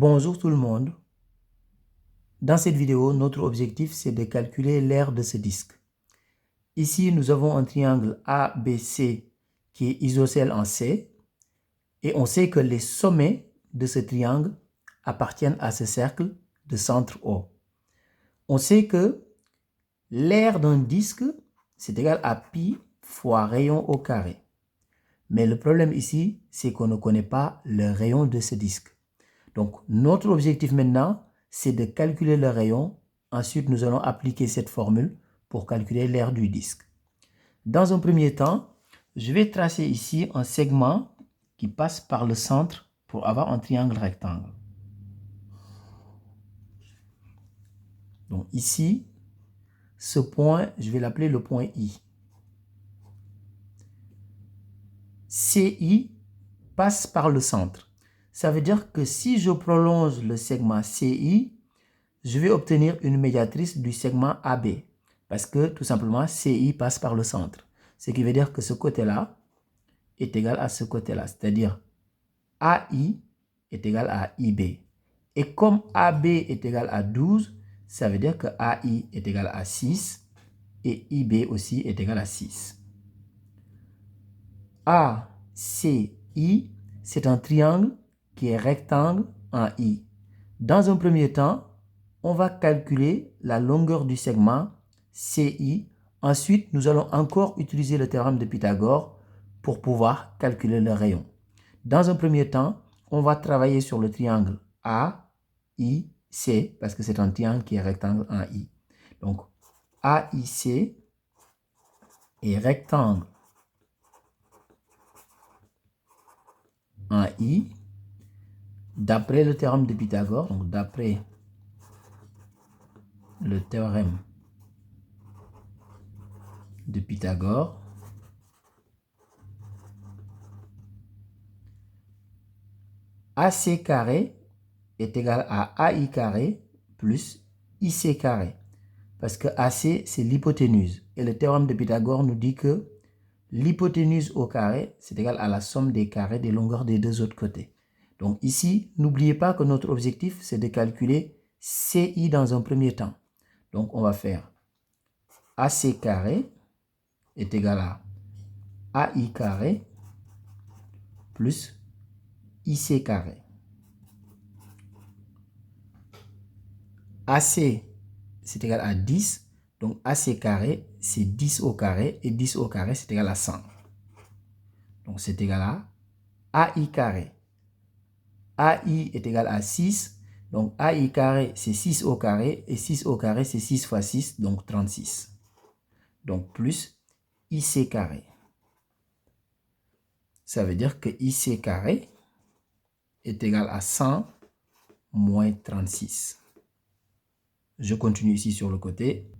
Bonjour tout le monde. Dans cette vidéo, notre objectif c'est de calculer l'aire de ce disque. Ici, nous avons un triangle ABC qui est isocèle en C et on sait que les sommets de ce triangle appartiennent à ce cercle de centre O. On sait que l'aire d'un disque c'est égal à pi fois rayon au carré. Mais le problème ici, c'est qu'on ne connaît pas le rayon de ce disque. Donc, notre objectif maintenant, c'est de calculer le rayon. Ensuite, nous allons appliquer cette formule pour calculer l'aire du disque. Dans un premier temps, je vais tracer ici un segment qui passe par le centre pour avoir un triangle rectangle. Donc ici, ce point, je vais l'appeler le point I. CI passe par le centre. Ça veut dire que si je prolonge le segment CI, je vais obtenir une médiatrice du segment AB. Parce que tout simplement, CI passe par le centre. Ce qui veut dire que ce côté-là est égal à ce côté-là. C'est-à-dire AI est égal à IB. Et comme AB est égal à 12, ça veut dire que AI est égal à 6 et IB aussi est égal à 6. ACI, c'est un triangle qui est rectangle en I. Dans un premier temps, on va calculer la longueur du segment CI. Ensuite, nous allons encore utiliser le théorème de Pythagore pour pouvoir calculer le rayon. Dans un premier temps, on va travailler sur le triangle AIC parce que c'est un triangle qui est rectangle en I. Donc, AIC est rectangle en I d'après le théorème de Pythagore. Donc, d'après le théorème de Pythagore, AC carré est égal à AI carré plus IC carré. Parce que AC, c'est l'hypoténuse. Et le théorème de Pythagore nous dit que l'hypoténuse au carré, c'est égal à la somme des carrés des longueurs des deux autres côtés. Donc ici, n'oubliez pas que notre objectif, c'est de calculer CI dans un premier temps. Donc on va faire AC carré est égal à AI carré plus IC carré. AC, c'est égal à 10. Donc AC carré, c'est 10 au carré. Et 10 au carré, c'est égal à 100. Donc c'est égal à AI carré. AI est égal à 6. Donc AI carré, c'est 6 au carré. Et 6 au carré, c'est 6 fois 6, donc 36. Donc plus IC carré. Ça veut dire que IC carré est égal à 100 moins 36. Je continue ici sur le côté.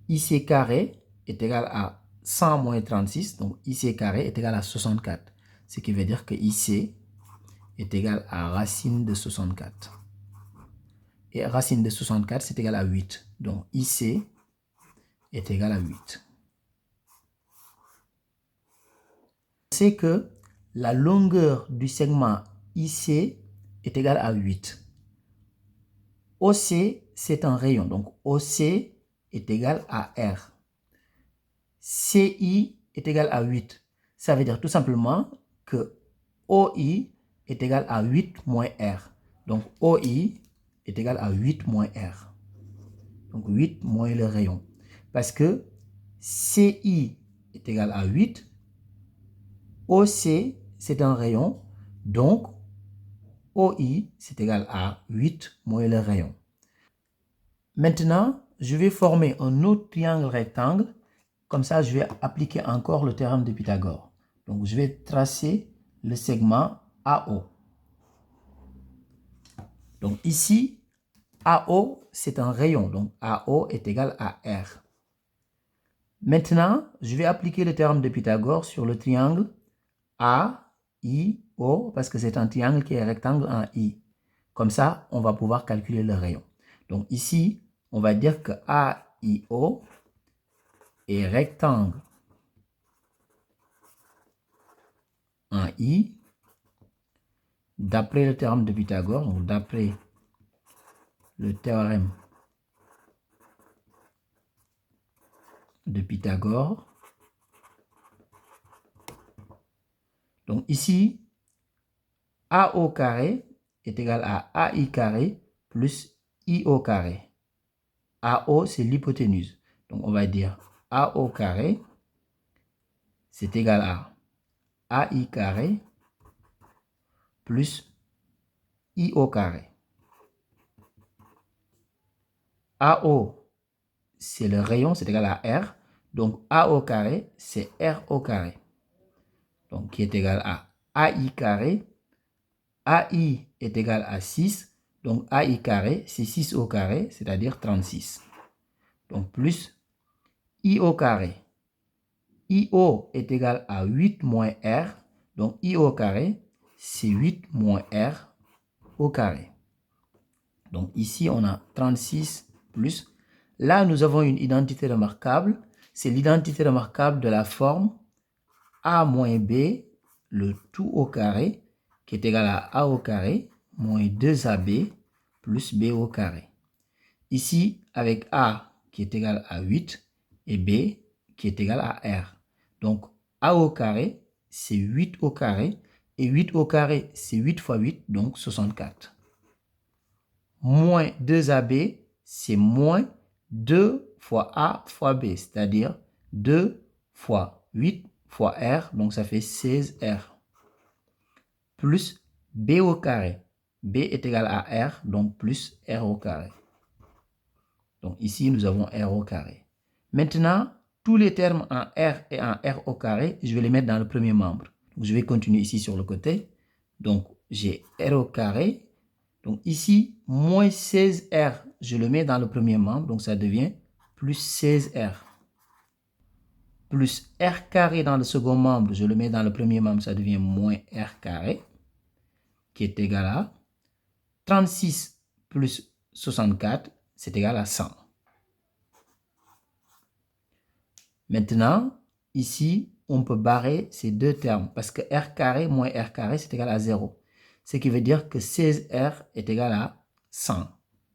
IC carré est égal à 100 moins 36. Donc IC carré est égal à 64. Ce qui veut dire que IC est égal à racine de 64. Et racine de 64, c'est égal à 8. Donc IC est égal à 8. On sait que la longueur du segment IC est égale à 8. OC, c'est un rayon. Donc OC est égal à R. CI est égal à 8. Ça veut dire tout simplement que OI est égal à 8 moins R. Donc OI est égal à 8 moins R. Donc 8 moins le rayon. Parce que CI est égal à 8. OC, c'est un rayon. Donc OI, c'est égal à 8 moins le rayon. Maintenant, je vais former un autre triangle rectangle. Comme ça, je vais appliquer encore le théorème de Pythagore. Donc, je vais tracer le segment AO. Donc, ici, AO, c'est un rayon. Donc, AO est égal à R. Maintenant, je vais appliquer le théorème de Pythagore sur le triangle AIO parce que c'est un triangle qui est rectangle en I. Comme ça, on va pouvoir calculer le rayon. Donc, ici, on va dire que AIO est rectangle en I d'après le théorème de Pythagore, donc d'après le théorème de Pythagore. Donc ici, A au carré est égal à AI carré plus I au carré. AO, c'est l'hypoténuse. Donc on va dire A au carré, c'est égal à AI carré plus I au carré. AO, c'est le rayon, c'est égal à R. Donc A au carré, c'est R au carré. Donc qui est égal à AI carré. AI est égal à 6. Donc AI carré, c'est 6 au carré, c'est-à-dire 36. Donc plus I au carré. IO est égal à 8 moins R. Donc I au carré, c'est 8 moins R au carré. Donc ici, on a 36 plus. Là, nous avons une identité remarquable. C'est l'identité remarquable de la forme A moins B, le tout au carré, qui est égal à A au carré, moins 2AB, plus B au carré. Ici, avec A qui est égal à 8 et B qui est égal à R. Donc, A au carré, c'est 8 au carré. Et 8 au carré, c'est 8 fois 8, donc 64. Moins 2AB, c'est moins 2 fois A fois B, c'est-à-dire 2 fois 8 fois R, donc ça fait 16R. Plus B au carré. B est égal à R, donc plus R au carré. Donc ici, nous avons R au carré. Maintenant, tous les termes en R et en R au carré, je vais les mettre dans le premier membre. Donc, je vais continuer ici sur le côté. Donc, j'ai R au carré. Donc ici, moins 16R, je le mets dans le premier membre. Donc, ça devient plus 16R. Plus R carré dans le second membre, je le mets dans le premier membre, ça devient moins R carré, qui est égal à 36 plus 64, c'est égal à 100. Maintenant, ici, on peut barrer ces deux termes parce que R carré moins R carré, c'est égal à 0. Ce qui veut dire que 16R est égal à 100.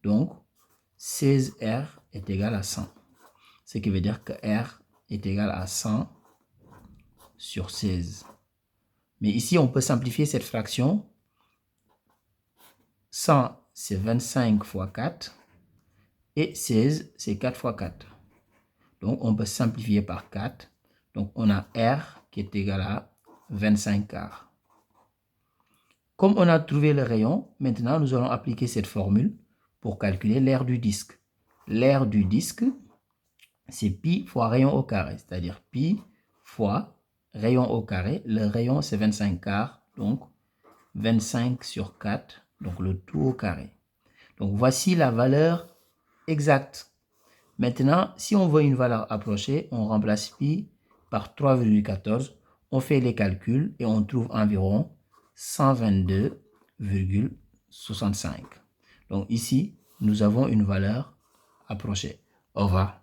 Donc, 16R est égal à 100. Ce qui veut dire que R est égal à 100 sur 16. Mais ici, on peut simplifier cette fraction. 100, c'est 25 fois 4. Et 16, c'est 4 fois 4. Donc, on peut simplifier par 4. Donc, on a R qui est égal à 25 quarts. Comme on a trouvé le rayon, maintenant, nous allons appliquer cette formule pour calculer l'aire du disque. L'aire du disque, c'est pi fois rayon au carré, c'est-à-dire pi fois rayon au carré. Le rayon, c'est 25 quarts, donc 25 sur 4, donc le tout au carré. Donc, voici la valeur exacte. Maintenant, si on veut une valeur approchée, on remplace pi par 3,14. On fait les calculs et on trouve environ 122,65. Donc ici, nous avons une valeur approchée. Au revoir.